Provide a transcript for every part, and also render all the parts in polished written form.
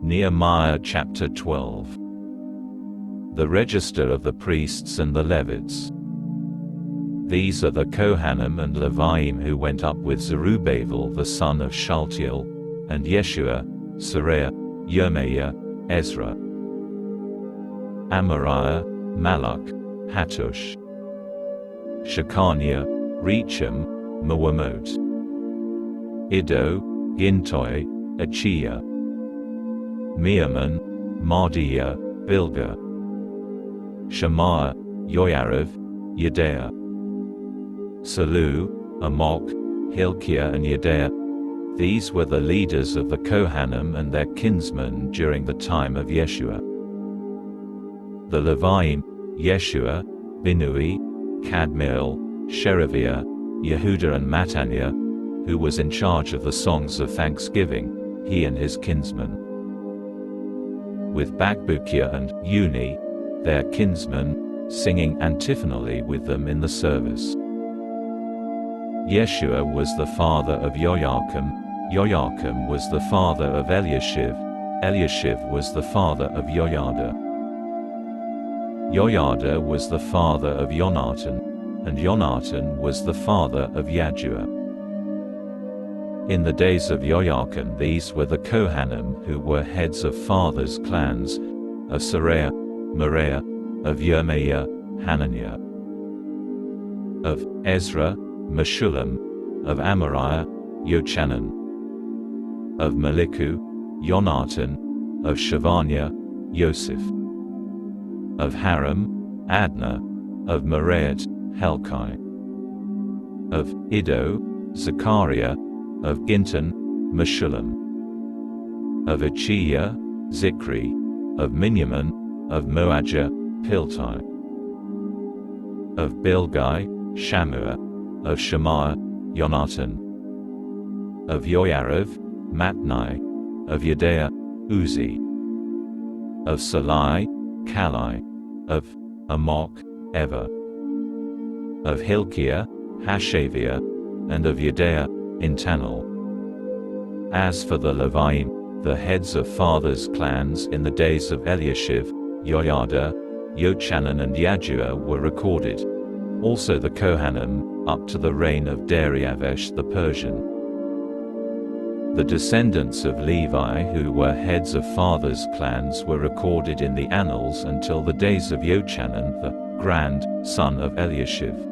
Nehemiah chapter 12. The register of the priests and the Levites. These are the Kohanim and Leviim who went up with Zerubbabel the son of Shealtiel, and Yeshua, Seraiah, Nehemiah, Ezra, Amariah, Malach, Hattush, Shechaniah, Recham, Mewamot, Iddo, Gintoi, Achiah, Meaman, Mardiah, Bilgah, Shemaiah, Joyariv, Yedaiah, Salu, Amok, Hilkiah and Yedaiah. These were the leaders of the Kohanim and their kinsmen during the time of Yeshua. The Leviim, Yeshua, Binnui, Kadmiel, Sherebiah, Yehuda and Mattaniah, who was in charge of the songs of thanksgiving, he and his kinsmen, with Bakbukiah and Uni, their kinsmen, singing antiphonally with them in the service. Yeshua was the father of Joachim, Joachim was the father of Eliashiv, Eliashiv was the father of Joiada, Joiada was the father of Jonathan, and Jonathan was the father of Yaddua. In the days of Joachim these were the Kohanim who were heads of fathers' clans, of Seraiah, Meraiah, of Nehemiah, Hananiah, of Ezra, Meshullam, of Amariah, Jochanan, of Maliku, Jonathan, of Shavaniah, Yosef, of Haram, Adna, of Meraiot, Helkai, of Iddo, Zechariah, of Ginton, Meshullam, of Achiah, Zikri, of Minyamin, of Moadjah, Piltai, of Bilgai, Shammua, of Shemaiah, Jonathan, of Joyariv, Matnai, of Yedaiah, Uzi, of Salai, Kalai, of Amok, Eva, of Hilkiah, Hashaviah, and of Yedaiah, Intanel. As for the Leviim, the heads of fathers' clans in the days of Eliashiv, Joiada, Jochanan and Yaddua were recorded. Also the Kohanim, up to the reign of Dariavesh the Persian. The descendants of Levi who were heads of fathers' clans were recorded in the annals until the days of Jochanan the grand son of Eliashiv.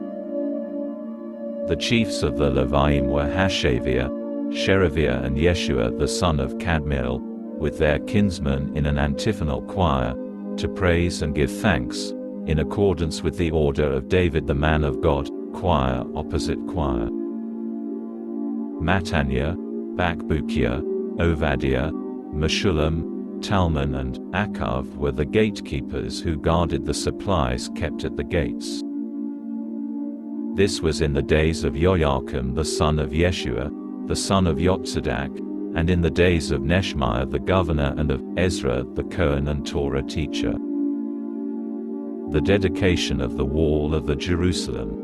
The chiefs of the Leviim were Hashaviah, Sherebiah and Yeshua the son of Kadmiel, with their kinsmen in an antiphonal choir, to praise and give thanks, in accordance with the order of David the man of God, choir opposite choir. Mattaniah, Bakbukiah, Ovadiah, Meshullam, Talmon and Akav were the gatekeepers who guarded the supplies kept at the gates. This was in the days of Joachim the son of Yeshua, the son of Yotzadak, and in the days of Nehemiah the governor and of Ezra the Kohen and Torah teacher. The dedication of the wall of the Jerusalem.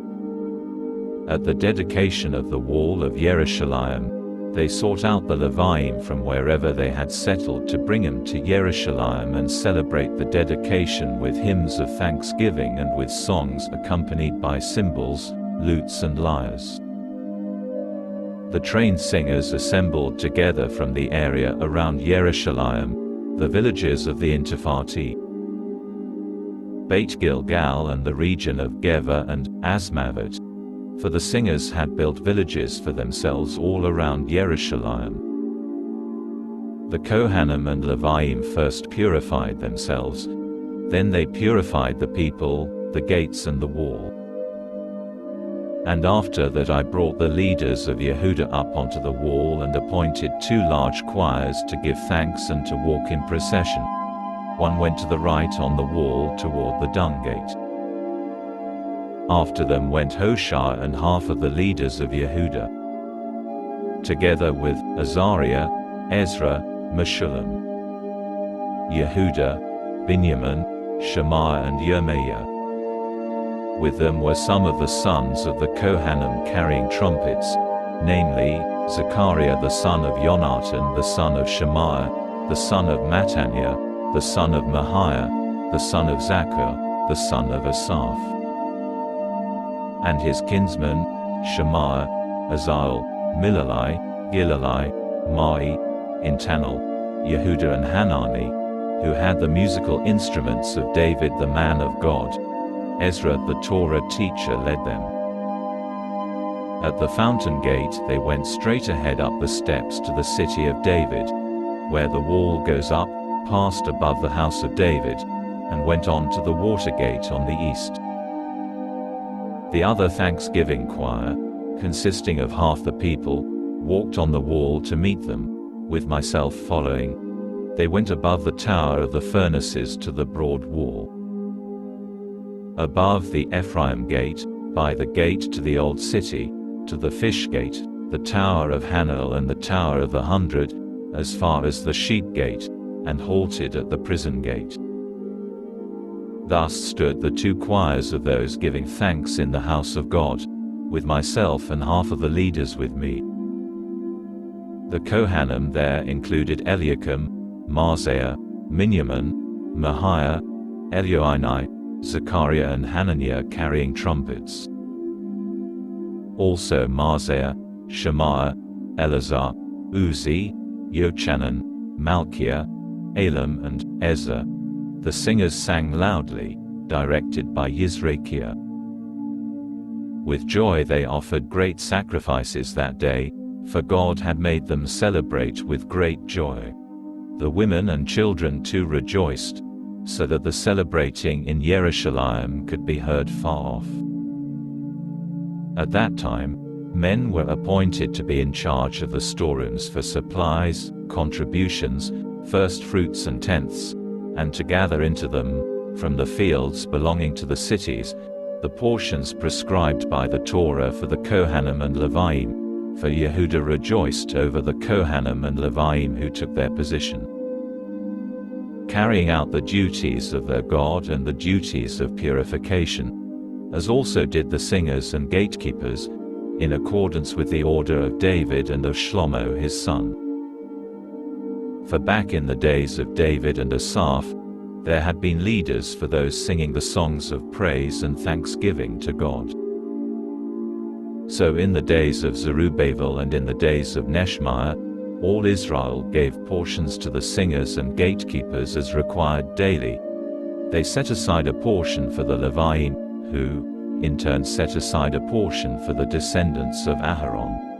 At the dedication of the wall of Jerusalem, they sought out the Leviim from wherever they had settled to bring them to Jerusalem and celebrate the dedication with hymns of thanksgiving and with songs accompanied by cymbals, lutes and lyres. The trained singers assembled together from the area around Jerusalem, the villages of the Intifati, Beit Gilgal and the region of Geva and Asmavet, for the singers had built villages for themselves all around Jerusalem. The Kohanim and Leviim first purified themselves, then they purified the people, the gates and the wall. And after that I brought the leaders of Yehuda up onto the wall and appointed 2 large choirs to give thanks and to walk in procession. One went to the right on the wall toward the dung gate. After them went Hoshea and half of the leaders of Yehuda, together with Azariah, Ezra, Meshullam, Yehuda, Binyamin, Shemaiah and Nehemiah. With them were some of the sons of the Kohanim carrying trumpets, namely, Zechariah the son of Jonathan the son of Shemaiah, the son of Mattaniah, the son of Mahiah, the son of Zaccur, the son of Asaph. And his kinsmen, Shemaiah, Aziel, Milalai, Gilalai, Mai, Intanel, Yehuda and Hanani, who had the musical instruments of David the man of God. Ezra the Torah teacher led them. At the fountain gate they went straight ahead up the steps to the city of David, where the wall goes up, passed above the house of David, and went on to the water gate on the east. The other thanksgiving choir, consisting of half the people, walked on the wall to meet them, with myself following. They went above the tower of the furnaces to the broad wall. Above the Ephraim gate, by the gate to the old city, to the fish gate, the tower of Hanel and the tower of the 100, as far as the sheep gate, and halted at the prison gate. Thus stood the two choirs of those giving thanks in the house of God, with myself and half of the leaders with me. The Kohanim there included Eliakim, Maaseiah, Miniamin, Mahiah, Elioenai, Zechariah and Hananiah carrying trumpets. Also Maaseiah, Shemaiah, Eleazar, Uzi, Yochanan, Malchiah, Elam and Ezra. The singers sang loudly, directed by Yizrakiah. With joy they offered great sacrifices that day, for God had made them celebrate with great joy. The women and children too rejoiced, so that the celebrating in Jerusalem could be heard far off. At that time, men were appointed to be in charge of the storerooms for supplies, contributions, first fruits and tenths, and to gather into them, from the fields belonging to the cities, the portions prescribed by the Torah for the Kohanim and Leviim, for Yehuda rejoiced over the Kohanim and Leviim who took their position, carrying out the duties of their God and the duties of purification, as also did the singers and gatekeepers, in accordance with the order of David and of Shlomo his son. For back in the days of David and Asaph, there had been leaders for those singing the songs of praise and thanksgiving to God. So in the days of Zerubbabel and in the days of Nehemiah, all Israel gave portions to the singers and gatekeepers as required daily. They set aside a portion for the Leviim, who, in turn set aside a portion for the descendants of Aharon.